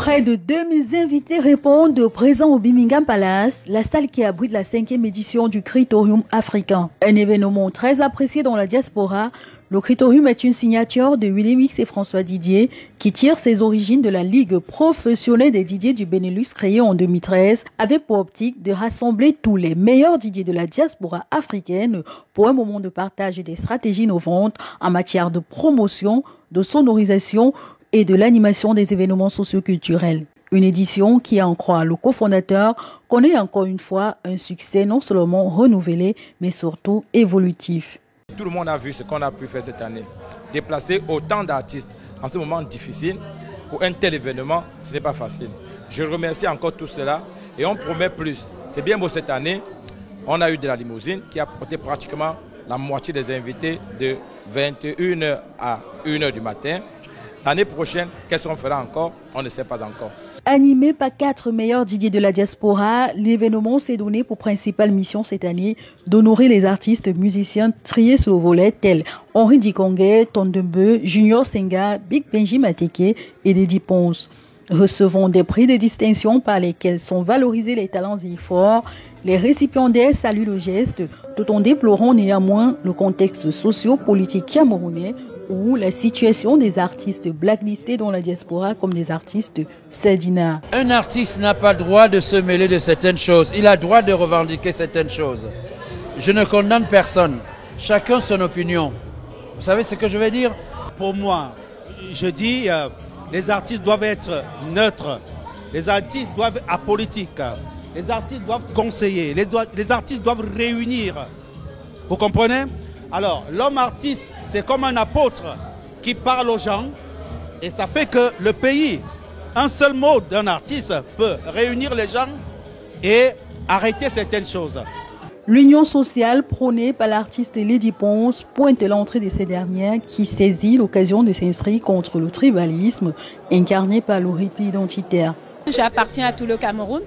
Près de 2000 invités répondent présents au Birmingham Palace, la salle qui abrite la 5e édition du Criterium africain. Un événement très apprécié dans la diaspora, le Criterium est une signature de Willy Mix et François Didier qui tire ses origines de la Ligue professionnelle des Didiers du Benelux créée en 2013 avec pour optique de rassembler tous les meilleurs Didiers de la diaspora africaine pour un moment de partage et des stratégies innovantes en matière de promotion, de sonorisation et de l'animation des événements socioculturels. Une édition qui, en croit le cofondateur, connaît encore une fois un succès non seulement renouvelé, mais surtout évolutif. Tout le monde a vu ce qu'on a pu faire cette année. Déplacer autant d'artistes en ce moment difficile, pour un tel événement, ce n'est pas facile. Je remercie encore tout cela et on promet plus. C'est bien beau cette année, on a eu de la limousine qui a porté pratiquement la moitié des invités de 21h à 1h du matin. L'année prochaine, qu'est-ce qu'on fera encore? On ne sait pas encore. Animé par 4 meilleurs Didiers de la diaspora, l'événement s'est donné pour principale mission cette année d'honorer les artistes musiciens triés sur le volet tels Henri Dikongué, Tondembe, Junior Senga, Big Benji Mateke et Lady Ponce. Recevant des prix de distinction par lesquels sont valorisés les talents forts, les récipiendaires saluent le geste, tout en déplorant néanmoins le contexte socio-politique camerounais ou la situation des artistes blacklistés dans la diaspora comme des artistes Seldina. Un artiste n'a pas le droit de se mêler de certaines choses. Il a le droit de revendiquer certaines choses. Je ne condamne personne. Chacun son opinion. Vous savez ce que je veux dire? Pour moi, je dis les artistes doivent être neutres. Les artistes doivent être apolitiques. Les artistes doivent conseiller. Les artistes doivent réunir. Vous comprenez? Alors, l'homme artiste, c'est comme un apôtre qui parle aux gens et ça fait que le pays, un seul mot d'un artiste peut réunir les gens et arrêter certaines choses. L'union sociale prônée par l'artiste Lady Ponce pointe l'entrée de ces dernières qui saisit l'occasion de s'inscrire contre le tribalisme incarné par le rite identitaire. J'appartiens à tout le Cameroun,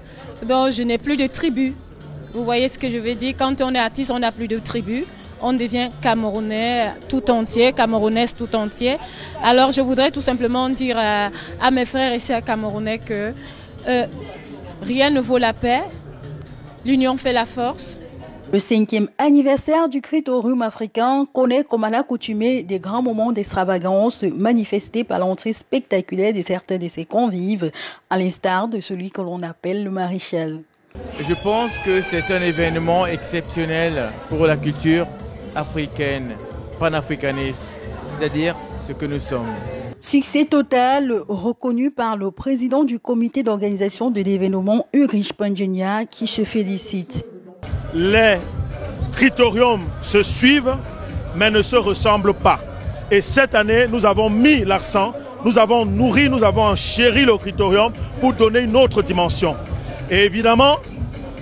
donc je n'ai plus de tribu. Vous voyez ce que je veux dire? Quand on est artiste, on n'a plus de tribu. On devient Camerounais tout entier, Camerounaise tout entier. Alors je voudrais tout simplement dire à mes frères et sœurs camerounais que rien ne vaut la paix, l'union fait la force. Le 5e anniversaire du Criterium africain connaît comme à l'accoutumée des grands moments d'extravagance manifestés par l'entrée spectaculaire de certains de ses convives, à l'instar de celui que l'on appelle le Maréchal. Je pense que c'est un événement exceptionnel pour la culture africaine, panafricaniste, c'est-à-dire ce que nous sommes. Succès total reconnu par le président du comité d'organisation de l'événement, Ulrich Pandjenia, qui se félicite. Les Criteriums se suivent mais ne se ressemblent pas. Et cette année, nous avons mis l'accent, nous avons nourri, nous avons enchéri le Criterium pour donner une autre dimension. Et évidemment,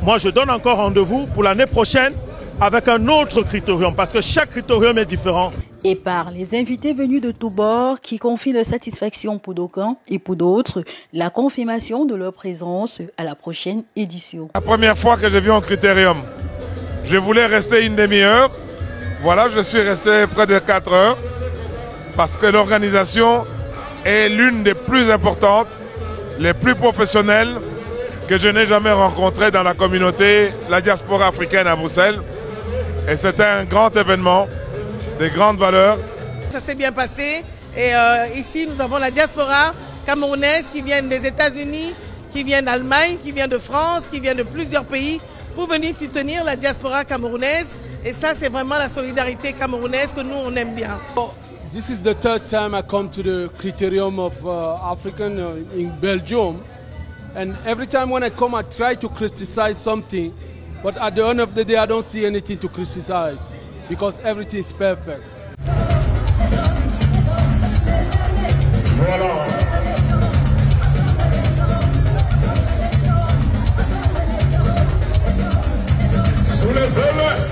moi je donne encore rendez-vous pour l'année prochaine avec un autre Criterium, parce que chaque Criterium est différent. Et par les invités venus de tous bords qui confient leur satisfaction pour d'aucuns et pour d'autres, la confirmation de leur présence à la prochaine édition. La première fois que je viens au Criterium, je voulais rester une demi-heure. Voilà, je suis resté près de 4 heures, parce que l'organisation est l'une des plus importantes, les plus professionnelles que je n'ai jamais rencontrées dans la communauté, la diaspora africaine à Bruxelles. Et c'était un grand événement, de grandes valeurs. Ça s'est bien passé et ici nous avons la diaspora camerounaise qui vient des États-Unis, qui vient d'Allemagne, qui vient de France, qui vient de plusieurs pays pour venir soutenir la diaspora camerounaise. Et ça c'est vraiment la solidarité camerounaise que nous on aime bien. This is the third time I come to the Criterium of African in Belgium. And every time when I come, I try to criticize something, but at the end of the day, I don't see anything to criticize because everything is perfect. Voilà. Soulevez-le.